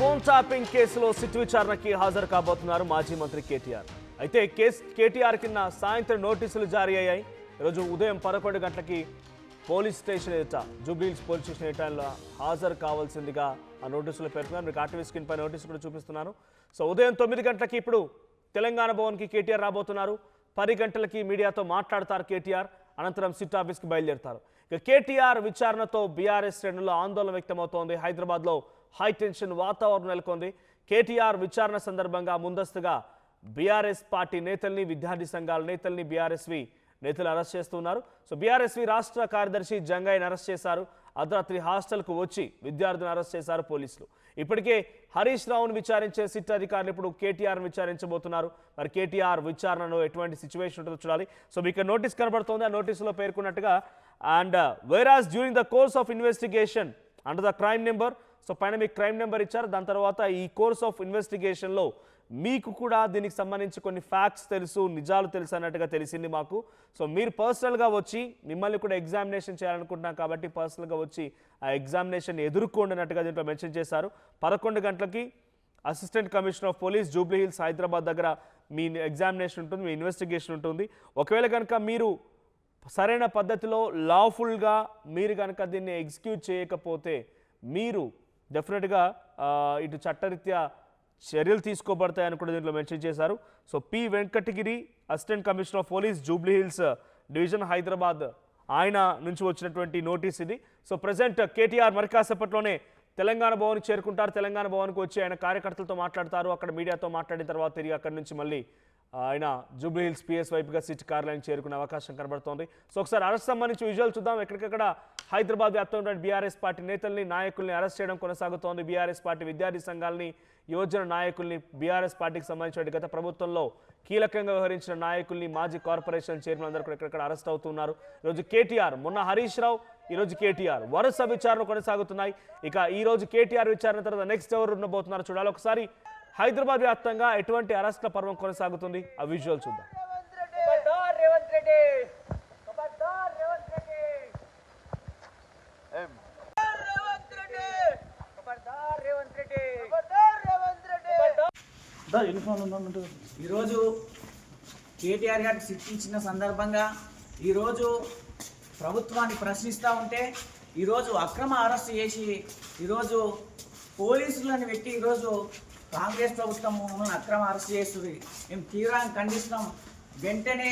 Phone tapping కేసులో SIT విచారణకి హాజరు కాబోతున్నారు మాజీ మంత్రి కేటీఆర్. అయితే కేటీఆర్ కింద సాయంత్రం నోటీసులు జారీ అయ్యాయి. ఈరోజు ఉదయం 11 గంటలకి పోలీస్ స్టేషన్ ఎదుట జూబ్లీహిల్స్ పోలీస్ స్టేషన్ ఎదుట హాజరు కావాల్సిందిగా ఆ నోటీసులు పేర్కొన్నారు. మీకు ఆర్టీవీ స్క్రీన్ పై నోటీసు కూడా చూపిస్తున్నాను. సో ఉదయం 9 గంటలకి ఇప్పుడు తెలంగాణ భవన్కి కేటీఆర్ రాబోతున్నారు. 10 గంటలకి మీడియాతో మాట్లాడతారు కేటీఆర్. అనంతరం సిట్ ఆఫీస్కి బయలుదేరతారు. ఇక కేటీఆర్ విచారణతో బీఆర్ఎస్ శ్రేణుల్లో ఆందోళన వ్యక్తమవుతోంది. హైదరాబాద్లో హై టెన్షన్ వాతావరణం నెలకొంది. కేటీఆర్ విచారణ సందర్భంగా ముందస్తుగా బీఆర్ఎస్ పార్టీ నేతల్ని, విద్యార్థి సంఘాల నేతల్ని బీఆర్ఎస్వి నేతలు అరెస్ట్ చేస్తున్నారు. సో బీఆర్ఎస్వి రాష్ట్ర కార్యదర్శి జంగయ్యని అరెస్ట్ చేశారు. అర్ధరాత్రి హాస్టల్కు వచ్చి విద్యార్థులను అరెస్ట్ చేశారు పోలీసులు. ఇప్పటికే హరీష్ రావును విచారించే సిట్ అధికారులు ఇప్పుడు కేటీఆర్ను విచారించబోతున్నారు. మరి కేటీఆర్ విచారణలో ఎటువంటి సిచ్యువేషన్ ఉంటుందో చూడాలి. సో మీకు నోటీస్ కనబడుతోంది. ఆ నోటీసులో పేర్కొన్నట్టుగా and whereas during the course of investigation under the crime number. So పైన మీకు క్రైమ్ నెంబర్ ఇచ్చారు. దాని తర్వాత ఈ కోర్స్ ఆఫ్ ఇన్వెస్టిగేషన్లో మీకు కూడా దీనికి సంబంధించి కొన్ని ఫ్యాక్ట్స్ తెలుసు, నిజాలు తెలుసు అన్నట్టుగా తెలిసింది మాకు. సో మీరు పర్సనల్గా వచ్చి మిమ్మల్ని కూడా ఎగ్జామినేషన్ చేయాలనుకుంటున్నాం కాబట్టి పర్సనల్గా వచ్చి ఆ ఎగ్జామినేషన్ ఎదుర్కోండి అన్నట్టుగా దీంట్లో మెన్షన్ చేశారు. 11 గంటలకి assistant commissioner of police Jubilee Hills Hyderabad దగ్గర మీ ఎగ్జామినేషన్ ఉంటుంది, మీ ఇన్వెస్టిగేషన్ ఉంటుంది. ఒకవేళ కనుక మీరు సరైన పద్ధతిలో లాఫుల్గా మీరు కనుక దీన్ని ఎగ్జిక్యూట్ చేయకపోతే మీరు డెఫినెట్గా ఇటు చట్టరీత్యా చర్యలు తీసుకోబడతాయని కూడా దీంట్లో మెన్షన్ చేశారు. So P Venkatagiri assistant commissioner of police Jubilee Hills division Hyderabad ఆయన నుంచి వచ్చినటువంటి నోటీస్ ఇది. సో ప్రజెంట్ కేటీఆర్ మరి కాసేపట్లోనే తెలంగాణ భవన్కి చేరుకుంటారు. తెలంగాణ భవన్కి వచ్చి ఆయన కార్యకర్తలతో మాట్లాడతారు. అక్కడ మీడియాతో మాట్లాడిన తర్వాత తిరిగి అక్కడి నుంచి మళ్ళీ ఆయన జూబ్లీహిల్స్ పిఎస్ వైపుగా సిట్ కార్యాలయం చేరుకునే అవకాశం కనబడుతోంది. సో ఒకసారి అరెస్ట్ సంబంధించి విజువల్ చూద్దాం. ఎక్కడికక్కడ హైదరాబాద్ వ్యాప్తంగా బీఆర్ఎస్ పార్టీ నేతల్ని, నాయకుల్ని అరెస్ట్ చేయడం కొనసాగుతోంది. బీఆర్ఎస్ పార్టీ విద్యార్థి సంఘాలని, యువజన నాయకుల్ని, బీఆర్ఎస్ పార్టీకి సంబంధించిన గత ప్రభుత్వంలో కీలకంగా వ్యవహరించిన నాయకుల్ని, మాజీ కార్పొరేషన్ చైర్మన్ అందరూ కూడా ఎక్కడెక్కడ అరెస్ట్ అవుతున్నారు. ఈరోజు కేటీఆర్, మొన్న హరీష్ రావు, ఈరోజు కేటీఆర్ వరుస విచారణ కొనసాగుతున్నాయి. ఇక ఈ రోజు కేటీఆర్ విచారణ తర్వాత నెక్స్ట్ ఎవరు ఉండబోతున్నారు చూడాలి. ఒకసారి హైదరాబాద్ వ్యాప్తంగా ఎటువంటి అరెస్ట్ల పర్వం కొనసాగుతుంది ఆ విజువల్ చూద్దాం. ఈరోజు కేటీఆర్ గారికి శిక్షించిన సందర్భంగా ఈరోజు ప్రభుత్వాన్ని ప్రశ్నిస్తూ ఉంటే ఈరోజు అక్రమ అరెస్ట్ చేసి ఈరోజు పోలీసులను పెట్టి ఈరోజు కాంగ్రెస్ ప్రభుత్వం మమ్మల్ని అక్రమ అరెస్ట్ చేస్తుంది. మేము తీవ్రంగా ఖండిస్తున్నాం. వెంటనే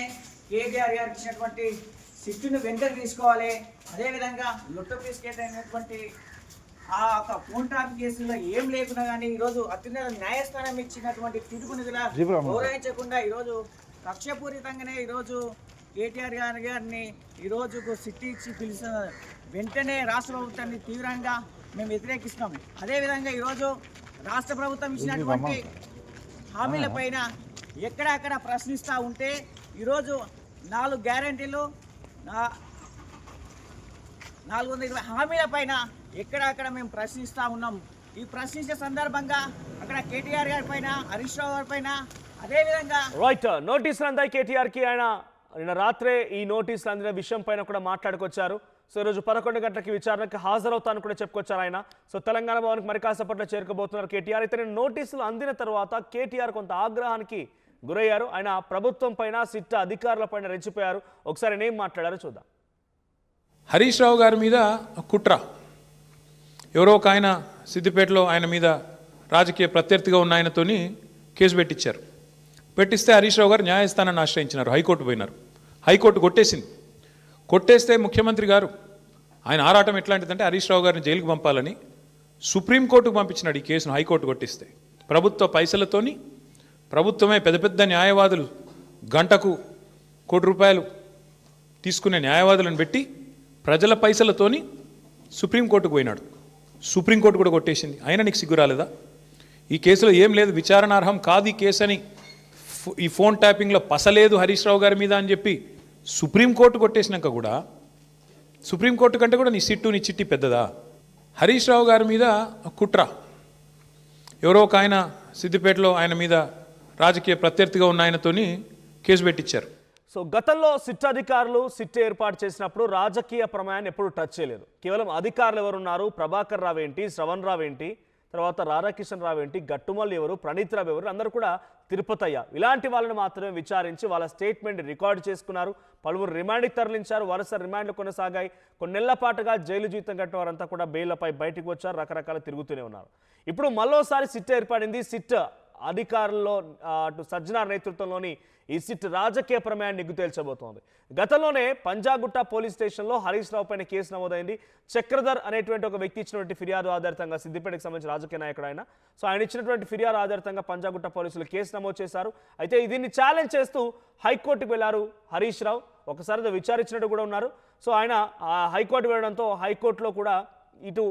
కేటీఆర్ గారికి ఇచ్చినటువంటి సిట్టును వెంటనే తీసుకోవాలి. అదేవిధంగా లొట్ట తీసుకెళ్ళినటువంటి ఆ ఫోన్ ట్యాపింగ్ కేసులో ఏం లేకున్నా కానీ ఈరోజు అత్యున్నత న్యాయస్థానం ఇచ్చినటువంటి తీర్పుని గౌరవించకుండా ఈరోజు కక్షపూరితంగానే ఈరోజు కేటీఆర్ గారిని ఈరోజు సిట్ ఇచ్చి పిలిచిన వెంటనే రాష్ట్ర ప్రభుత్వాన్ని తీవ్రంగా మేము వ్యతిరేకిస్తున్నాం. అదేవిధంగా ఈరోజు రాష్ట్ర ప్రభుత్వం ఇచ్చినటువంటి హామీల పైన ఎక్కడెక్కడ ప్రశ్నిస్తూ ఉంటే ఈరోజు 4 గ్యారంటీలు 420 హామీల పైన ఎక్కడెక్కడ మేము ప్రశ్నిస్తూ ఉన్నాం. ఈ ప్రశ్నించే సందర్భంగా అక్కడ కేటీఆర్ గారి పైన, హరీష్ రావు గారి పైన అదేవిధంగా రైట్ నోటీసులు అందాయి కేటీఆర్కి. ఆయన నిన్న రాత్రే ఈ నోటీసులు అందిన విషయం పైన కూడా మాట్లాడుకొచ్చారు. సో ఈరోజు 11 గంటలకి విచారణకు హాజరవుతాను కూడా చెప్పుకొచ్చారు ఆయన. సో తెలంగాణ భవన్కి మరి కాసేపట్లో చేరుకోబోతున్నారు కేటీఆర్. అయితే నేను నోటీసులు అందిన తర్వాత కేటీఆర్ కొంత ఆగ్రహానికి గురయ్యారు. ఆయన ప్రభుత్వం పైన, సిట్ అధికారుల పైన రెచ్చిపోయారు. ఒకసారి నేను ఏం మాట్లాడారో చూద్దాం. హరీష్ రావు గారి మీద కుట్ర, ఎవరో ఒక ఆయన సిద్దిపేటలో ఆయన మీద రాజకీయ ప్రత్యర్థిగా ఉన్న ఆయనతోని కేసు పెట్టించారు. పెట్టిస్తే హరీష్ రావు గారు న్యాయస్థానాన్ని ఆశ్రయించినారు. హైకోర్టు పోయినారు. హైకోర్టు కొట్టేసింది. కొట్టేస్తే ముఖ్యమంత్రి గారు ఆయన ఆరాటం ఎట్లాంటిదంటే హరీష్ రావు గారిని జైలుకు పంపాలని సుప్రీంకోర్టుకు పంపించినాడు ఈ కేసును. హైకోర్టు కొట్టిస్తే ప్రభుత్వ పైసలతోని, ప్రభుత్వమే పెద్ద పెద్ద న్యాయవాదులు గంటకు ₹1 తీసుకునే న్యాయవాదులను పెట్టి ప్రజల పైసలతోని సుప్రీంకోర్టుకు పోయినాడు. సుప్రీంకోర్టు కూడా కొట్టేసింది. అయినా నీకు సిగ్గు రాలేదా? ఈ కేసులో ఏం లేదు, విచారణార్హం కాదు ఈ కేసు అని, ఈ ఫోన్ ట్యాపింగ్లో పసలేదు హరీష్ రావు గారి మీద అని చెప్పి సుప్రీంకోర్టు కొట్టేసినాక కూడా, సుప్రీంకోర్టు కంటే కూడా నీ సిట్టు, నీ చిట్టి పెద్దదా? హరీష్ రావు గారి మీద కుట్ర, ఎవరో ఒక ఆయన సిద్దిపేటలో ఆయన మీద రాజకీయ ప్రత్యర్థిగా ఉన్న ఆయనతోని కేసు పెట్టించారు. సో గతంలో సిట్ అధికారులు సిట్ ఏర్పాటు చేసినప్పుడు రాజకీయ ప్రమేయాన్ని ఎప్పుడు టచ్ చేయలేదు. కేవలం అధికారులు ఎవరున్నారు, ప్రభాకర్ రావు ఏంటి, శ్రవణ్ రావు ఏంటి, తర్వాత రాధాకిషన్ రావు ఏంటి, గట్టుమల్లి ఎవరు, ప్రణీత్ రావు ఎవరు, అందరూ కూడా తిరుపతయ్య, ఇలాంటి వాళ్ళని మాత్రమే విచారించి వాళ్ళ స్టేట్మెంట్ రికార్డు చేసుకున్నారు. పలువురు రిమాండ్కి తరలించారు. వరుస రిమాండ్లు కొనసాగాయి. కొన్నేళ్ల పాటుగా జైలు జీవితం కట్టిన వారంతా కూడా బెయిల్పై బయటకు వచ్చారు. రకరకాల తిరుగుతూనే ఉన్నారు. ఇప్పుడు మరోసారి సిట్ ఏర్పడింది. సిట్ అధికారుల్లో అటు సజ్జనార్ నేతృత్వంలోని ఈ సిట్ రాజకీయ ప్రమేయాన్ని నిగ్గు తేల్చబోతోంది. గతంలోనే పంజాగుట్ట పోలీస్ స్టేషన్లో హరీష్ రావు పైన కేసు నమోదైంది. చక్రధర్ అనేటువంటి ఒక వ్యక్తి ఇచ్చినటువంటి ఫిర్యాదు ఆధారితంగా, సిద్దిపేటకు సంబంధించిన రాజకీయ నాయకుడు ఆయన, సో ఆయన ఇచ్చినటువంటి ఫిర్యాదు ఆధారితంగా పంజాగుట్ట పోలీసులు కేసు నమోదు చేశారు. అయితే దీన్ని ఛాలెంజ్ చేస్తూ హైకోర్టుకు వెళ్లారు హరీష్ రావు. ఒకసారి విచారించినట్టు కూడా ఉన్నారు. సో ఆయన హైకోర్టు వెళ్ళడంతో హైకోర్టులో కూడా ఇటు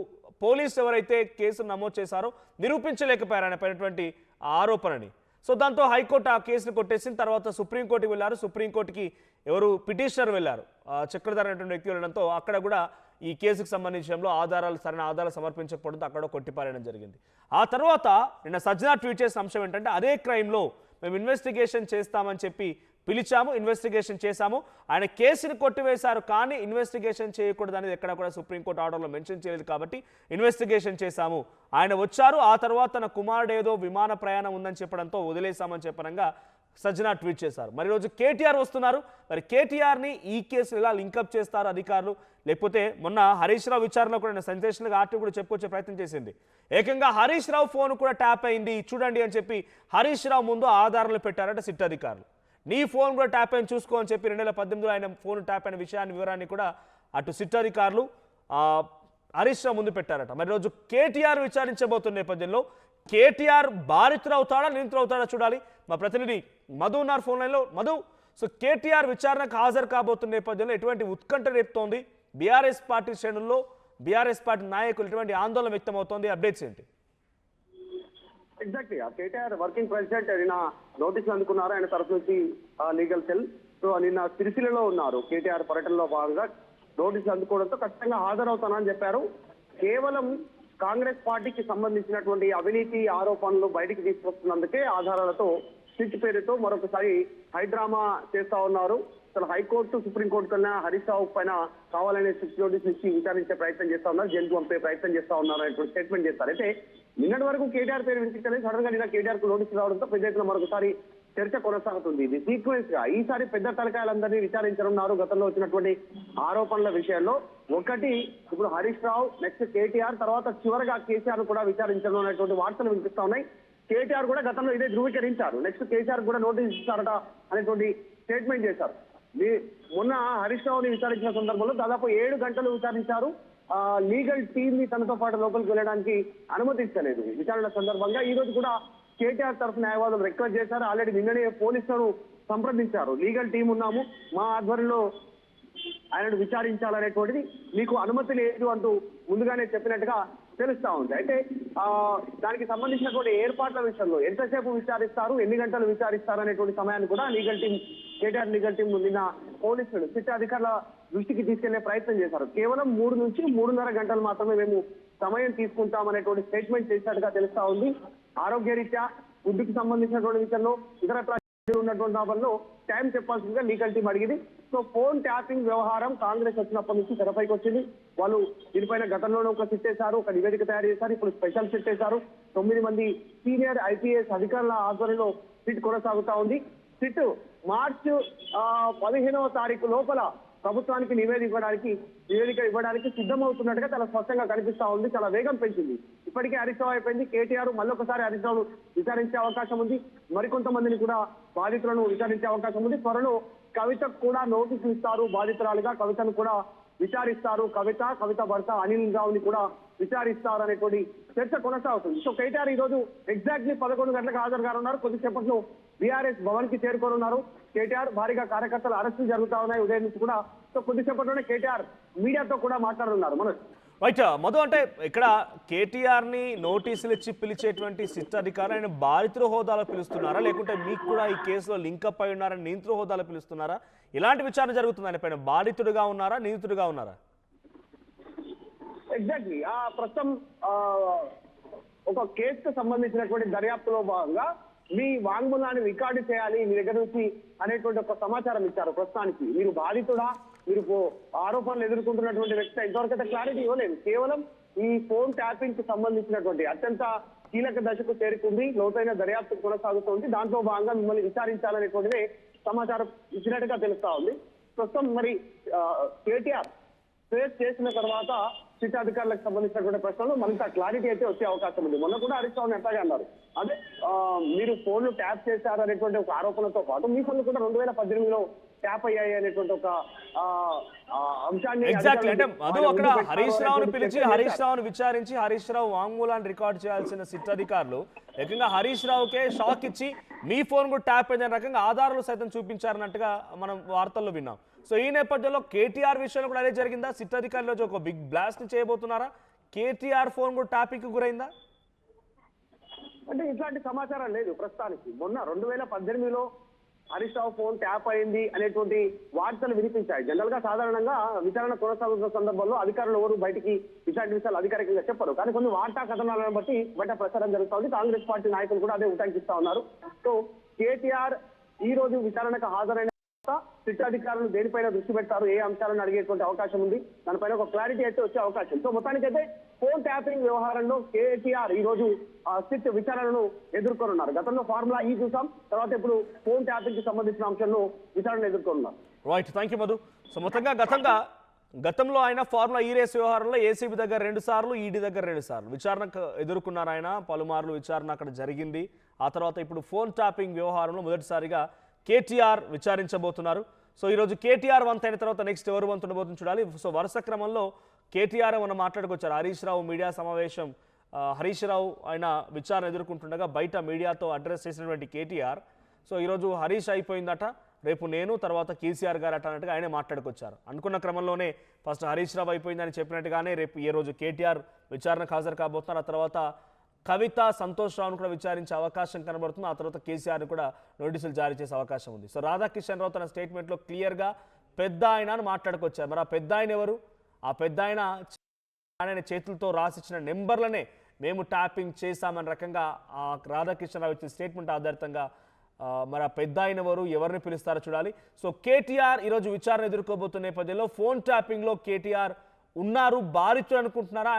పోలీసు ఎవరైతే కేసు నమోదు చేశారో నిరూపించలేకపోయారు ఆయన పైనటువంటి ఆరోపణని. సో దాంతో హైకోర్టు ఆ కేసును కొట్టేసిన తర్వాత సుప్రీంకోర్టుకి వెళ్ళారు. సుప్రీంకోర్టుకి ఎవరు పిటిషనర్ వెళ్ళారు, చక్రధర్ అనేటువంటి వ్యక్తి వెళ్ళడంతో అక్కడ కూడా ఈ కేసుకు సంబంధించిన సరైన ఆధారాలు సమర్పించకపోవడంతో అక్కడ కొట్టిపారేయడం జరిగింది. ఆ తర్వాత నిన్న సజ్జనా ట్వీట్ చేసిన అంశం ఏంటంటే, అదే క్రైమ్లో మేము ఇన్వెస్టిగేషన్ చేస్తామని చెప్పి పిలిచాము, ఇన్వెస్టిగేషన్ చేశాము, ఆయన కేసుని కొట్టివేశారు కానీ ఇన్వెస్టిగేషన్ చేయకూడదు అనేది ఎక్కడ కూడా సుప్రీంకోర్టు ఆర్డర్లో మెన్షన్ చేయలేదు కాబట్టి ఇన్వెస్టిగేషన్ చేశాము. ఆయన వచ్చారు, ఆ తర్వాత తన కుమారుడు ఏదో విమాన ప్రయాణం ఉందని చెప్పడంతో వదిలేశామని చెప్పనంగా సజ్జనా ట్వీట్ చేశారు. మరి రోజు కేటీఆర్ వస్తున్నారు. మరి కేటీఆర్ని ఈ కేసులు ఎలా లింకప్ చేస్తారు అధికారులు, లేకపోతే మొన్న హరీష్ రావు విచారణలో కూడా సెన్సేషనల్గా ఆర్టీ కూడా చెప్పుకొచ్చే ప్రయత్నం చేసింది. ఏకంగా హరీష్ రావు ఫోన్ కూడా ట్యాప్ అయింది చూడండి అని చెప్పి హరీష్ రావు ముందు ఆధారాలు పెట్టారట సిట్ అధికారులు. నీ ఫోన్ కూడా ట్యాప్ అయిన చూసుకో అని చెప్పి 2018లో ఆయన ఫోన్ ట్యాప్ అయిన వివరాన్ని కూడా అటు సిట్ అధికారులు హరీష్ రావు ముందు పెట్టారట. మరి రోజు కేటీఆర్ విచారించబోతున్న నేపథ్యంలో కేటీఆర్ బాధితుడవుతాడా నిందితుడవుతాడా చూడాలి. మా ప్రతినిధి మధు ఉన్నారు ఫోన్ లైన్లో. మధు, సో కేటీఆర్ విచారణకు హాజరు కాబోతున్న నేపథ్యంలో ఎటువంటి ఉత్కంఠ రేపుతోంది బీఆర్ఎస్ పార్టీ శ్రేణుల్లో, బీఆర్ఎస్ పార్టీ నాయకులు ఎటువంటి ఆందోళన వ్యక్తమవుతోంది, అప్డేట్స్ ఏంటి? ఎగ్జాక్ట్లీ కేటీఆర్ వర్కింగ్ ప్రెసిడెంట్ నిన్న నోటీసులు అందుకున్నారు ఆయన తరఫు నుంచి లీగల్ సెల్. సో నిన్న సిరిసిల్లలో ఉన్నారు. కేటీఆర్ పర్యటనలో భాగంగా నోటీసులు అందుకోవడంతో ఖచ్చితంగా హాజరవుతానని చెప్పారు. కేవలం కాంగ్రెస్ పార్టీకి సంబంధించినటువంటి అవినీతి ఆరోపణలు బయటికి తీసుకొస్తున్నందుకే ఆధారాలతో సిట్ పేరుతో మరొకసారి హైడ్రామా చేస్తా ఉన్నారు. అసలు హైకోర్టు సుప్రీంకోర్టు కన్నా హరీష్ రావు పైన కావాలనే సిట్ నోటీసులు ఇచ్చి విచారించే ప్రయత్నం చేస్తా ఉన్నారు, జైలుకు పంపే ప్రయత్నం చేస్తా ఉన్నారు అనేటువంటి స్టేట్మెంట్ చేస్తారు. అయితే నిన్నటి వరకు కేటీఆర్ పేరు వినిపించలేదు. సడన్ గా నిన్న కేటీఆర్ కు నోటీసులు రావడంతో పెద్ద ఎత్తున మరొకసారి చర్చ కొనసాగుతుంది. ఇది సీక్వెన్స్ గా ఈసారి పెద్ద తలకాయలందరినీ విచారించనున్నారు. గతంలో వచ్చినటువంటి ఆరోపణల విషయాల్లో ఒకటి ఇప్పుడు హరీష్ రావు, నెక్స్ట్ కేటీఆర్, తర్వాత చివరగా కేసీఆర్ కూడా విచారించడం అనేటువంటి వార్తలు వినిపిస్తా ఉన్నాయి. కేటీఆర్ కూడా గతంలో ఇదే ధృవీకరించారు. నెక్స్ట్ కేసీఆర్ కూడా నోటీస్ ఇస్తారట అనేటువంటి స్టేట్మెంట్ చేశారు. మొన్న హరీష్ రావుని విచారించిన సందర్భంలో దాదాపు 7 గంటలు విచారించారు. లీగల్ టీమ్ ని తనతో పాటు లోపలికి వెళ్ళడానికి అనుమతించలేదు విచారణ సందర్భంగా. ఈ రోజు కూడా కేటీఆర్ తరఫు న్యాయవాదులు రిక్వెస్ట్ చేశారు. ఆల్రెడీ నిన్ననే పోలీసులను సంప్రదించారు. లీగల్ టీం ఉన్నాము, మా ఆధ్వర్యంలో ఆయనను విచారించాలనేటువంటిది మీకు అనుమతి లేదు అంటూ ముందుగానే చెప్పినట్టుగా తెలుస్తా ఉంది. అయితే దానికి సంబంధించినటువంటి ఏర్పాట్ల విషయంలో ఎంతసేపు విచారిస్తారు, ఎన్ని గంటలు విచారిస్తారు అనేటువంటి సమయాన్ని కూడా legal team, KTR legal team నిన్న పోలీసులు సిట్ అధికారుల దృష్టికి తీసుకెళ్లే ప్రయత్నం చేశారు. కేవలం 3 నుంచి 3.5 గంటలు మాత్రమే మేము సమయం తీసుకుంటామనేటువంటి స్టేట్మెంట్ చేసినట్టుగా తెలుస్తా ఉంది. ఆరోగ్యరీత్యా ఫుడ్కి సంబంధించినటువంటి విషయంలో ఇతర ఉన్నటువంటి దానిలో టైం చెప్పాల్సిందిగా లీగల్ టీం అడిగింది. సో ఫోన్ ట్యాపింగ్ వ్యవహారం కాంగ్రెస్ వచ్చినప్పటి నుంచి తెరపైకి వచ్చింది. వాళ్ళు దీనిపైన గతంలోనే ఒక సిట్ వేశారు, ఒక నివేదిక తయారు చేశారు. ఇప్పుడు స్పెషల్ సిట్ వేశారు. 9 మంది సీనియర్ ఐపీఎస్ అధికారుల ఆధ్వర్యంలో సిట్ కొనసాగుతా ఉంది. సిట్ మార్చి 15వ తారీఖు లోపల ప్రభుత్వానికి నివేదిక ఇవ్వడానికి సిద్ధమవుతున్నట్టుగా చాలా స్పష్టంగా కనిపిస్తా ఉంది. చాలా వేగం పెంచింది. ఇప్పటికే హరీష్ రావు అయిపోయింది. కేటీఆర్ మళ్ళొకసారి హరీష్ రావును విచారించే అవకాశం ఉంది. మరికొంతమందిని కూడా బాధితులను విచారించే అవకాశం ఉంది. త్వరలో కవితకు కూడా నోటీసులు ఇస్తారు. బాధితురాలుగా కవితను కూడా విచారిస్తారు. కవిత భర్త అనిల్ రావుని కూడా విచారిస్తారు అనేటువంటి చర్చ కొనసాగుతుంది. సో కేటీఆర్ ఈ రోజు ఎగ్జాక్ట్లీ 11 గంటలకు హాజరు కానున్నారు. కొద్దిసేపట్లో బీఆర్ఎస్ భవన్ కి చేరుకోనున్నారు. కేటీఆర్ భారీగా కార్యకర్తలు అరెస్టులు జరుగుతా ఉన్నాయి ఉదయం నుంచి కూడా. సో కొద్దిసేపట్లోనే కేటీఆర్ మీడియాతో కూడా మాట్లాడుతున్నారు. మనోజ్, రైట్ మధు, అంటే ఇక్కడ కేటీఆర్ని నోటీసులు ఇచ్చి పిలిచేటువంటి సిట్ అధికారులు ఆయన బాధితుల హోదాలో పిలుస్తున్నారా, లేకుంటే మీకు కూడా ఈ కేసులో లింకప్ అయి ఉన్నారా, నిందితుల హోదాలో పిలుస్తున్నారా? ఇలాంటి విచారణ జరుగుతుంది ఆయన పైన, బాధితుడిగా ఉన్నారా, నిందితుడిగా ఉన్నారా? ఎగ్జాక్ట్లీ ప్రస్తుతం ఒక కేసుకు సంబంధించినటువంటి దర్యాప్తులో భాగంగా మీ వాంగ్మూలాన్ని రికార్డు చేయాలి మీ దగ్గర నుంచి అనేటువంటి ఒక సమాచారం ఇచ్చారు. ప్రస్తుతానికి మీరు బాధితుడా, మీరు ఆరోపణలు ఎదుర్కొంటున్నటువంటి వ్యక్తి ఇంతవరకు అయితే క్లారిటీ ఇవ్వలేదు. కేవలం ఈ ఫోన్ ట్యాపింగ్ కి సంబంధించినటువంటి అత్యంత కీలక దశకు చేరుకుంది, లోతైన దర్యాప్తు కొనసాగుతోంది. దాంట్లో భాగంగా మిమ్మల్ని విచారించాలనేటువంటిది సమాచారం ఇచ్చినట్టుగా తెలుస్తా ఉంది. ప్రస్తుతం మరి కేటీఆర్ ఫేస్ చేసిన తర్వాత సిట్ అధికారులకు సంబంధించినటువంటి ప్రశ్నలు మరింత క్లారిటీ అయితే వచ్చే అవకాశం ఉంది. మొన్న కూడా హరీష్ రావు ఎట్లాగే అన్నారు, అదే మీరు ఫోన్లు ట్యాప్ చేశారు అనేటువంటి ఒక ఆరోపణతో పాటు మీ ఫోన్లు కూడా 2018లో ట్యాప్ అయ్యాయి అనేటువంటి ఒక అంశాన్ని ఎగ్జాక్ట్లీ అంటే మధు అక్కడ హరీష్ రావును పిలిచి హరీష్ రావును విచారించి హరీష్ రావు వాంగ్మూలాన్ని రికార్డ్ చేయాల్సిన సిట్ అధికారులు ఏకంగా హరీష్ రావుకే షాక్ ఇచ్చి మీ ఫోన్ కూడా ట్యాప్ అయిన రకంగా ఆధారాలు సైతం చూపించారన్నట్టుగా మనం వార్తల్లో విన్నాం. సో ఈ నేపథ్యంలో కేటీఆర్ విషయంలో కూడా అదే జరిగిందా? సిట్ అధికారులు ఒక బిగ్ బ్లాస్ట్ ని చేయబోతున్నారా? కేటీఆర్ ఫోన్ కూడా ట్యాపింగ్ గురైందా? అంటే ఇట్లాంటి సమాచారం లేదు ప్రస్తుతానికి. మొన్న 2018లో హరీష్ రావు ఫోన్ ట్యాప్ అయింది అనేటువంటి వార్తలు వినిపించాయి. జనరల్ గా సాధారణంగా విచారణ కొనసాగుతున్న సందర్భంలో అధికారులు ఎవరు బయటికి ఇట్లాంటి విషయాలు అధికారికంగా చెప్పరు. కానీ కొన్ని వార్తా కథనాలను బట్టి బయట ప్రచారం జరుగుతోంది. కాంగ్రెస్ పార్టీ నాయకులు కూడా అదే ఉటంకిస్తా ఉన్నారు. సో కేటీఆర్ ఈ రోజు విచారణకు హాజరైన సిట్ అధికారులు దేనిపైన దృష్టి పెడతారు, ఏ అంశాలను అడిగేటువంటి అవకాశం ఉంది, దానిపైన ఒక క్లారిటీ అయితే వచ్చే అవకాశం. సో మొత్తానికైతే ఫోన్ ట్యాపింగ్ వ్యవహారంలో కేటీఆర్ ఈ రోజు సిట్ విచారణను ఎదుర్కొనున్నారు. గతంలో ఫార్ములా ఈ చూసాం, తర్వాత ఇప్పుడు ఫోన్ ట్యాపింగ్ కి సంబంధించిన అంశంలో విచారణ ఎదుర్కొనున్నారు. Right, thank you Madhu. So మొత్తంగా గతంలో ఆయన ఫార్ములా ఈ రేస్ వ్యవహారంలో ఏసీబీ దగ్గర 2 సార్లు, ఈడీ దగ్గర 2 సార్లు విచారణకు ఎదుర్కొన్నారు. ఆయన పలుమార్లు విచారణ అక్కడ జరిగింది. ఆ తర్వాత ఇప్పుడు ఫోన్ ట్యాపింగ్ వ్యవహారంలో మొదటిసారిగా కేటీఆర్ విచారించబోతున్నారు. సో ఈరోజు కేటీఆర్ వంతైన తర్వాత నెక్స్ట్ ఎవరు వంతు ఉండబోతుంది చూడాలి. సో వరుస క్రమంలో కేటీఆర్ మనం మాట్లాడుకొచ్చారు. హరీష్ రావు మీడియా సమావేశం, హరీష్ రావు ఆయన విచారణ ఎదుర్కొంటుండగా బయట మీడియాతో అడ్రస్ చేసినటువంటి కేటీఆర్ సో ఈరోజు హరీష్ అయిపోయిందట, రేపు నేను, తర్వాత కేసీఆర్ గారు అట అన్నట్టుగా ఆయనే మాట్లాడుకొచ్చారు. అనుకున్న క్రమంలోనే ఫస్ట్ హరీష్ రావు అయిపోయిందని చెప్పినట్టుగానే రేపు ఈ రోజు కేటీఆర్ విచారణకు హాజరు కాబోతున్నారు. ఆ తర్వాత కవిత, సంతోష్ రావును కూడా విచారించే అవకాశం కనబడుతుంది. ఆ తర్వాత కేసీఆర్ని కూడా నోటీసులు జారీ చేసే అవకాశం ఉంది. సో రాధాకిషన్ రావు తన స్టేట్మెంట్లో క్లియర్గా పెద్ద ఆయన అని మాట్లాడుకొచ్చారు. మరి ఆ పెద్ద ఆయన ఎవరు? ఆ పెద్ద ఆయన చేతులతో రాసిచ్చిన నెంబర్లనే మేము ట్యాపింగ్ చేశామని రకంగా ఆ రాధాకిషన్ రావు ఇచ్చిన స్టేట్మెంట్ ఆధారితంగా మరి ఆ పెద్ద ఆయన ఎవరిని పిలుస్తారో చూడాలి. సో కేటీఆర్ ఈరోజు విచారణ ఎదుర్కోబోతున్న నేపథ్యంలో ఫోన్ ట్యాపింగ్లో కేటీఆర్ ఉన్నారు, బాధితుడు అనుకుంటున్నారా?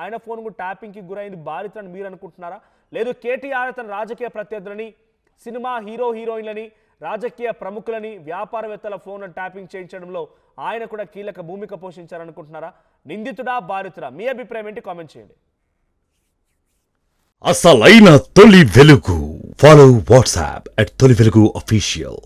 ఆయన ఫోన్ కూడా ట్యాపింగ్కి గురైంది బాధితుడు అని మీరు అనుకుంటున్నారా? లేదు కేటీఆర్ తన రాజకీయ ప్రత్యర్థులని, సినిమా హీరోయిన్లని, రాజకీయ ప్రముఖులని, వ్యాపారవేత్తల ఫోన్ ట్యాపింగ్ చేయించడంలో ఆయన కూడా కీలక భూమిక పోషించారనుకుంటున్నారా? నిందితుడా, బాధితుడా? మీ అభిప్రాయం ఏంటి? కామెంట్ చేయండి. అసలైన తొలి వెలుగు. ఫాలో వాట్సాప్ @తొలి వెలుగు official.